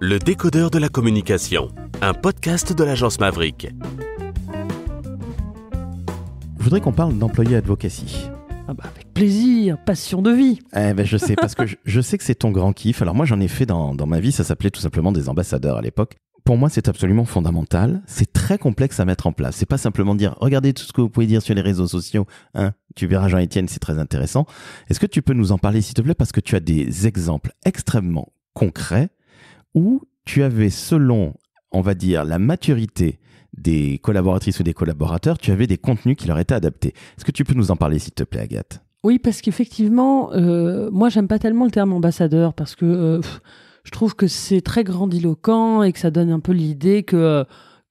Le décodeur de la communication, un podcast de l'agence Maverick. Je voudrais qu'on parle d'employé advocacy. Avec plaisir, passion de vie. Je sais, parce que je sais que c'est ton grand kiff. Alors moi, j'en ai fait dans ma vie, ça s'appelait tout simplement des ambassadeurs à l'époque. Pour moi, c'est absolument fondamental. C'est très complexe à mettre en place. C'est pas simplement dire, regardez tout ce que vous pouvez dire sur les réseaux sociaux. Tu verras Jean-Étienne, c'est très intéressant. Est-ce que tu peux nous en parler, s'il te plaît, parce que tu as des exemples extrêmement concrets où tu avais, selon, on va dire, la maturité des collaboratrices ou des collaborateurs, tu avais des contenus qui leur étaient adaptés. Est-ce que tu peux nous en parler, s'il te plaît, Agathe ? Oui, parce qu'effectivement, moi, j'aime pas tellement le terme ambassadeur parce que je trouve que c'est très grandiloquent et que ça donne un peu l'idée que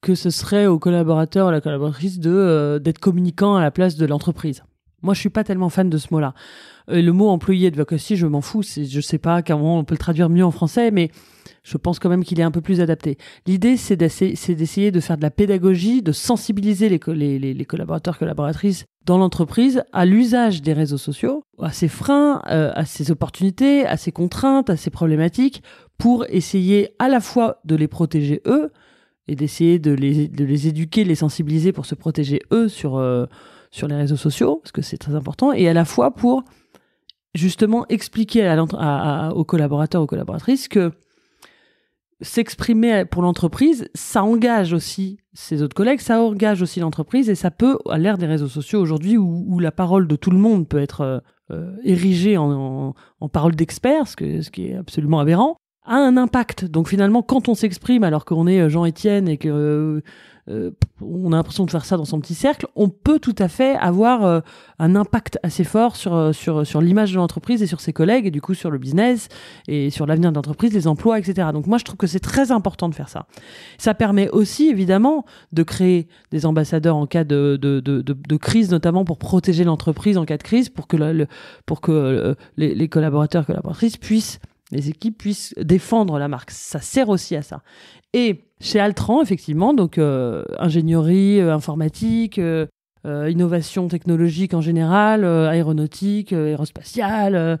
ce serait au collaborateur ou à la collaboratrice d'être communicant à la place de l'entreprise. Moi, je suis pas tellement fan de ce mot-là. Le mot employé advocacy, je m'en fous. Je sais pas comment on peut le traduire mieux en français, mais je pense quand même qu'il est un peu plus adapté. L'idée, c'est d'essayer de faire de la pédagogie, de sensibiliser les collaborateurs, collaboratrices dans l'entreprise à l'usage des réseaux sociaux, à ses freins, à ses opportunités, à ses contraintes, à ses problématiques, pour essayer à la fois de les protéger eux et d'essayer de les éduquer, les sensibiliser pour se protéger eux sur les réseaux sociaux, parce que c'est très important, et à la fois pour justement expliquer aux collaborateurs, aux collaboratrices que s'exprimer pour l'entreprise, ça engage aussi ses autres collègues, ça engage aussi l'entreprise, et ça peut, à l'ère des réseaux sociaux aujourd'hui, où la parole de tout le monde peut être érigée en parole d'expert, ce qui est absolument aberrant, a un impact. Donc finalement, quand on s'exprime alors qu'on est Jean-Étienne et que on a l'impression de faire ça dans son petit cercle, on peut tout à fait avoir un impact assez fort sur l'image de l'entreprise et sur ses collègues, et du coup sur le business et sur l'avenir de l'entreprise, les emplois, etc. Donc moi, je trouve que c'est très important de faire ça. Ça permet aussi, évidemment, de créer des ambassadeurs en cas de crise, notamment pour protéger l'entreprise en cas de crise, pour que les collaborateurs, collaboratrices les équipes puissent défendre la marque. Ça sert aussi à ça. Et chez Altran, effectivement, donc ingénierie, informatique, innovation technologique en général, aéronautique, aérospatiale,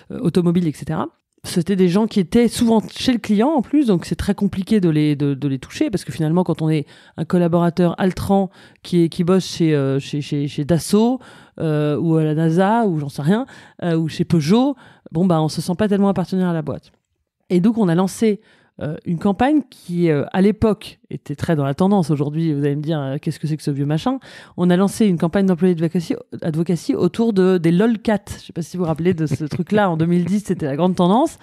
automobile, etc. C'était des gens qui étaient souvent chez le client en plus, donc c'est très compliqué de les toucher, parce que finalement, quand on est un collaborateur Altran qui bosse chez Dassault ou à la NASA ou j'en sais rien, ou chez Peugeot, on se sent pas tellement appartenir à la boîte. Et donc on a lancé une campagne qui, à l'époque, était très dans la tendance. Aujourd'hui, vous allez me dire, qu'est-ce que c'est que ce vieux machin ? On a lancé une campagne d'employé advocacy autour des lolcats. Je ne sais pas si vous vous rappelez de ce truc-là. En 2010, c'était la grande tendance.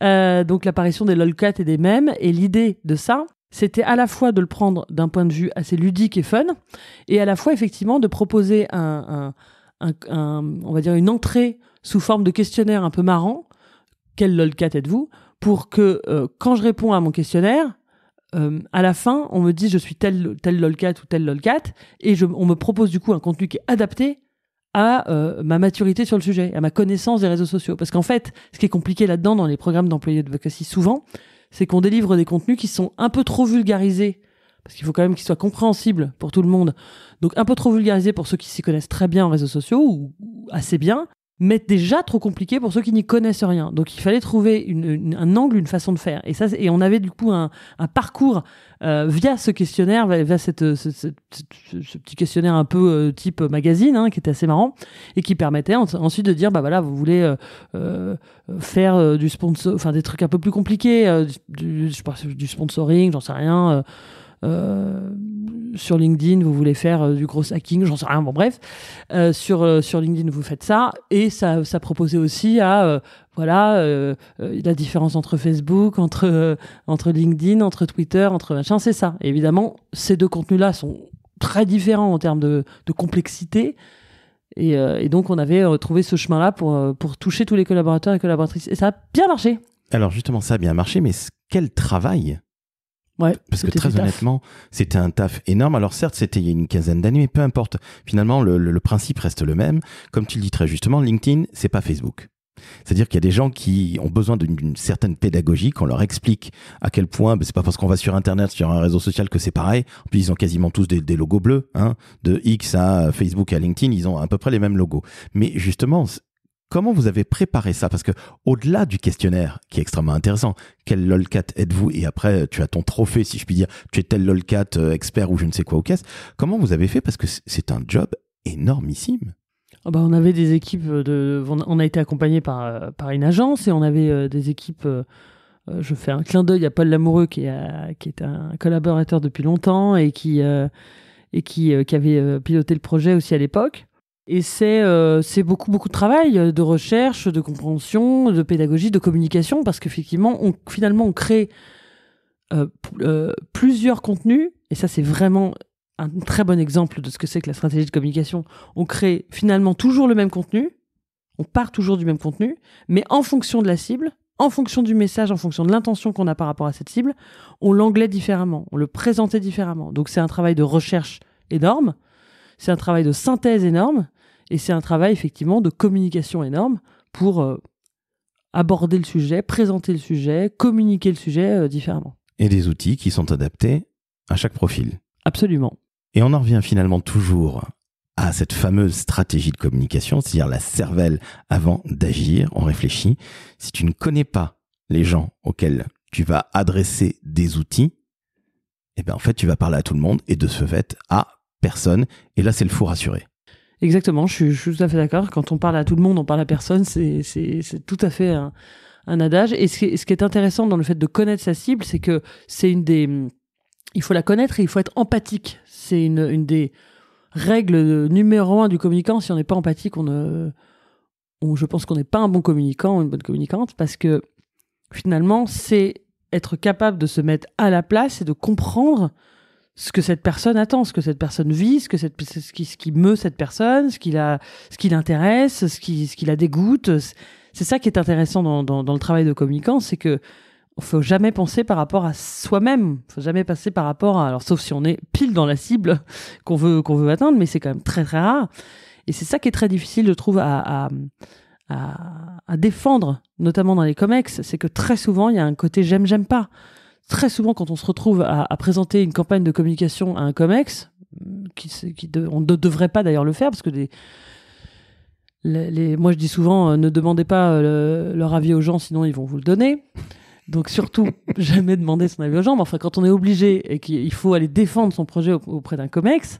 Donc, l'apparition des lolcats et des mèmes. Et l'idée de ça, c'était à la fois de le prendre d'un point de vue assez ludique et fun, et à la fois, effectivement, de proposer on va dire une entrée sous forme de questionnaire un peu marrant. Quel lolcat êtes-vous ? Pour que quand je réponds à mon questionnaire, à la fin, on me dit je suis tel lolcat ou tel lolcat, et on me propose du coup un contenu qui est adapté à ma maturité sur le sujet, à ma connaissance des réseaux sociaux. Parce qu'en fait, ce qui est compliqué là-dedans, dans les programmes d'employés advocacy souvent, c'est qu'on délivre des contenus qui sont un peu trop vulgarisés, parce qu'il faut quand même qu'ils soient compréhensibles pour tout le monde. Donc un peu trop vulgarisés pour ceux qui s'y connaissent très bien en réseaux sociaux, ou assez bien, mais déjà trop compliqué pour ceux qui n'y connaissent rien. Donc il fallait trouver un angle, une façon de faire. Et on avait du coup un parcours via ce questionnaire, via ce petit questionnaire un peu type magazine, qui était assez marrant, et qui permettait ensuite de dire, vous voulez faire du sponsor, enfin des trucs un peu plus compliqués, du sponsoring, j'en sais rien. Sur LinkedIn, vous voulez faire du gros hacking, j'en sais rien, sur LinkedIn, vous faites ça, et ça proposait aussi la différence entre Facebook, entre LinkedIn, entre Twitter, entre machin, c'est ça. Et évidemment, ces deux contenus-là sont très différents en termes de complexité, et donc on avait trouvé ce chemin-là pour toucher tous les collaborateurs et collaboratrices, et ça a bien marché. Alors justement, ça a bien marché, mais quel travail! Ouais, parce que très honnêtement, c'était un taf énorme. Alors certes, c'était il y a une quinzaine d'années, mais peu importe. Finalement, le principe reste le même. Comme tu le dis très justement, LinkedIn, c'est pas Facebook. C'est-à-dire qu'il y a des gens qui ont besoin d'une certaine pédagogie, qu'on leur explique à quel point, c'est pas parce qu'on va sur Internet, sur un réseau social que c'est pareil. En plus, ils ont quasiment tous des logos bleus, de X à Facebook à LinkedIn, ils ont à peu près les mêmes logos. Mais justement, Comment vous avez préparé ça? Parce que au-delà du questionnaire, qui est extrêmement intéressant, quel lolcat êtes-vous? Et après, tu as ton trophée, si je puis dire, tu es tel lolcat expert ou je ne sais quoi ou qu'est-ce. Comment vous avez fait? Parce que c'est un job énormissime. On avait des équipes on a été accompagné par une agence et on avait des équipes. Je fais un clin d'œil à Paul Lamoureux qui est un collaborateur depuis longtemps et qui avait piloté le projet aussi à l'époque. Et c'est beaucoup de travail, de recherche, de compréhension, de pédagogie, de communication, parce qu'effectivement, finalement, on crée plusieurs contenus, et ça, c'est vraiment un très bon exemple de ce que c'est que la stratégie de communication. On crée finalement toujours le même contenu, on part toujours du même contenu, mais en fonction de la cible, en fonction du message, en fonction de l'intention qu'on a par rapport à cette cible, on l'anglait différemment, on le présentait différemment. Donc c'est un travail de recherche énorme, c'est un travail de synthèse énorme, et c'est un travail effectivement de communication énorme pour aborder le sujet, présenter le sujet, communiquer le sujet différemment. Et des outils qui sont adaptés à chaque profil. Absolument. Et on en revient finalement toujours à cette fameuse stratégie de communication, c'est-à-dire la cervelle avant d'agir, on réfléchit. Si tu ne connais pas les gens auxquels tu vas adresser des outils, eh bien en fait tu vas parler à tout le monde et de ce fait à personne. Et là c'est le fou rassuré. Exactement, je suis tout à fait d'accord. Quand on parle à tout le monde, on parle à personne. C'est tout à fait un adage. Et ce qui est intéressant dans le fait de connaître sa cible, c'est que c'est il faut la connaître et il faut être empathique. C'est une des règles numéro 1 du communicant. Si on n'est pas empathique, je pense qu'on n'est pas un bon communicant ou une bonne communicante, parce que finalement, c'est être capable de se mettre à la place et de comprendre ce que cette personne attend, ce que cette personne vit, ce qui meut cette personne, ce qui l'intéresse, ce qui la dégoûte. C'est ça qui est intéressant dans le travail de communicant, c'est que il faut jamais penser par rapport à soi-même. Il faut jamais passer par rapport à, alors sauf si on est pile dans la cible qu'on veut atteindre, mais c'est quand même très très rare. Et c'est ça qui est très difficile, je trouve, à défendre, notamment dans les comex, c'est que très souvent il y a un côté j'aime pas. Très souvent, quand on se retrouve à présenter une campagne de communication à un comex, on ne devrait pas d'ailleurs le faire, parce que moi je dis souvent, ne demandez pas leur avis aux gens, sinon ils vont vous le donner. Donc surtout, jamais demander son avis aux gens. Mais enfin, quand on est obligé et qu'il faut aller défendre son projet auprès d'un comex,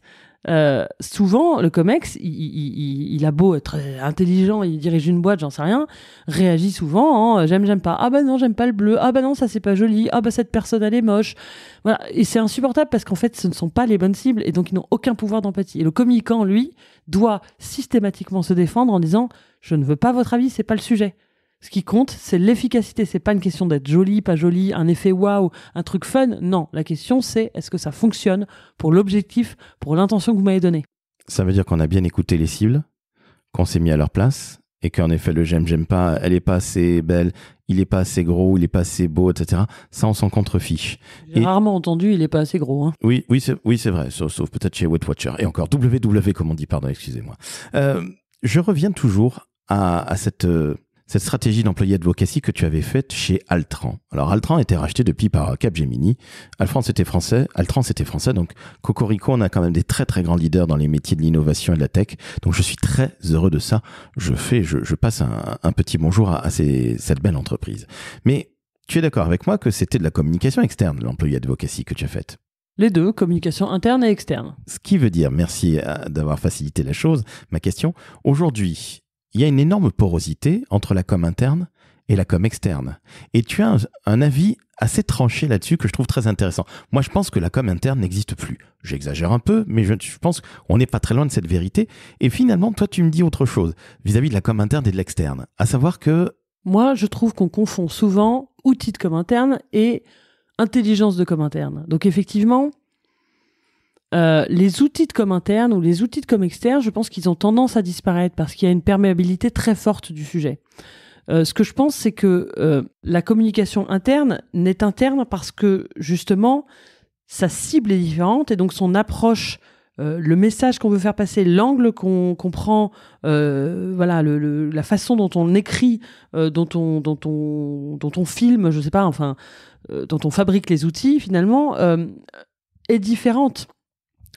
souvent le comex, il a beau être intelligent, il dirige une boîte, j'en sais rien, réagit souvent en j'aime pas, ah bah non j'aime pas le bleu, ah bah non ça c'est pas joli, ah bah cette personne elle est moche, voilà. Et c'est insupportable parce qu'en fait ce ne sont pas les bonnes cibles et donc ils n'ont aucun pouvoir d'empathie. Et le communicant, lui, doit systématiquement se défendre en disant je ne veux pas votre avis, c'est pas le sujet. Ce qui compte, c'est l'efficacité. C'est pas une question d'être joli, pas joli, un effet waouh, un truc fun. Non, la question c'est est-ce que ça fonctionne pour l'objectif, pour l'intention que vous m'avez donnée. Ça veut dire qu'on a bien écouté les cibles, qu'on s'est mis à leur place et qu'en effet le j'aime pas, elle est pas assez belle, il est pas assez gros, il est pas assez beau, etc. Ça on s'en contrefiche. J'ai rarement entendu il est pas assez gros. Hein. Oui, c'est vrai, sauf peut-être chez Weight Watcher. Et encore WW comme on dit, pardon, excusez-moi. Je reviens toujours à cette stratégie d'employé advocacy que tu avais faite chez Altran. Alors Altran a été racheté depuis par Capgemini. Altran c'était français, donc Cocorico, on a quand même des très très grands leaders dans les métiers de l'innovation et de la tech. Donc je suis très heureux de ça. Je passe un petit bonjour à cette belle entreprise. Mais tu es d'accord avec moi que c'était de la communication externe, l'employé advocacy que tu as faite? Les deux, communication interne et externe. Ce qui veut dire, merci d'avoir facilité la chose, ma question, aujourd'hui, il y a une énorme porosité entre la com interne et la com externe. Et tu as un avis assez tranché là-dessus que je trouve très intéressant. Moi, je pense que la com interne n'existe plus. J'exagère un peu, mais je pense qu'on n'est pas très loin de cette vérité. Et finalement, toi, tu me dis autre chose vis-à-vis de la com interne et de l'externe. À savoir que... Moi, je trouve qu'on confond souvent outils de com interne et intelligence de com interne. Donc, effectivement... les outils de com interne ou les outils de com externe, je pense qu'ils ont tendance à disparaître parce qu'il y a une perméabilité très forte du sujet. Ce que je pense, c'est que la communication interne n'est interne parce que, justement, sa cible est différente et donc son approche, le message qu'on veut faire passer, l'angle qu'on prend, voilà, la façon dont on écrit, dont on filme, je sais pas, enfin, dont on fabrique les outils, finalement, est différente.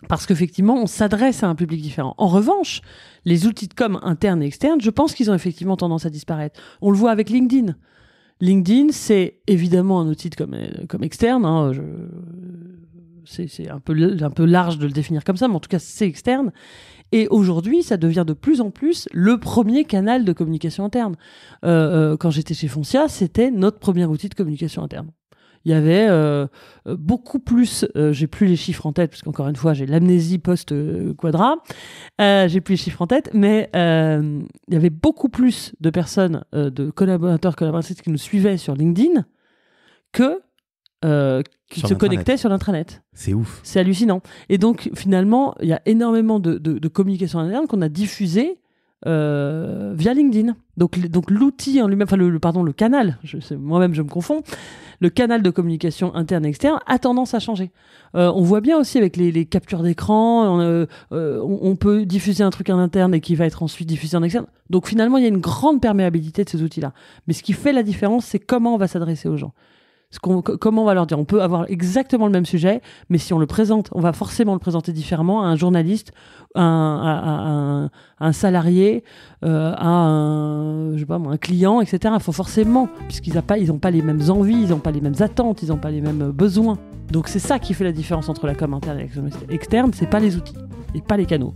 Parce qu'effectivement, on s'adresse à un public différent. En revanche, les outils de com internes et externes, je pense qu'ils ont effectivement tendance à disparaître. On le voit avec LinkedIn. LinkedIn, c'est évidemment un outil de com externe. Hein, c'est un peu large de le définir comme ça, mais en tout cas, c'est externe. Et aujourd'hui, ça devient de plus en plus le premier canal de communication interne. Quand j'étais chez Foncia, c'était notre premier outil de communication interne. Il y avait beaucoup plus, j'ai plus les chiffres en tête, parce qu'encore une fois, j'ai l'amnésie post-Quadra, j'ai plus les chiffres en tête, mais il y avait beaucoup plus de personnes, de collaborateurs, collaboratrices qui nous suivaient sur LinkedIn que qui se connectaient sur l'intranet. C'est ouf. C'est hallucinant. Et donc, finalement, il y a énormément de communication interne qu'on a diffusée via LinkedIn. Donc l'outil en lui-même, enfin le canal, moi-même je me confonds, le canal de communication interne et externe a tendance à changer. On voit bien aussi avec les captures d'écran, on peut diffuser un truc en interne et qui va être ensuite diffusé en externe. Donc finalement, il y a une grande perméabilité de ces outils-là. Mais ce qui fait la différence, c'est comment on va s'adresser aux gens. Comment on va leur dire? On peut avoir exactement le même sujet, mais si on le présente, on va forcément le présenter différemment à un journaliste, à un salarié, à un client, etc. Il faut forcément, puisqu'ils n'ont pas les mêmes envies, ils n'ont pas les mêmes attentes, ils n'ont pas les mêmes besoins. Donc c'est ça qui fait la différence entre la com interne et la com externe, c'est pas les outils et pas les canaux.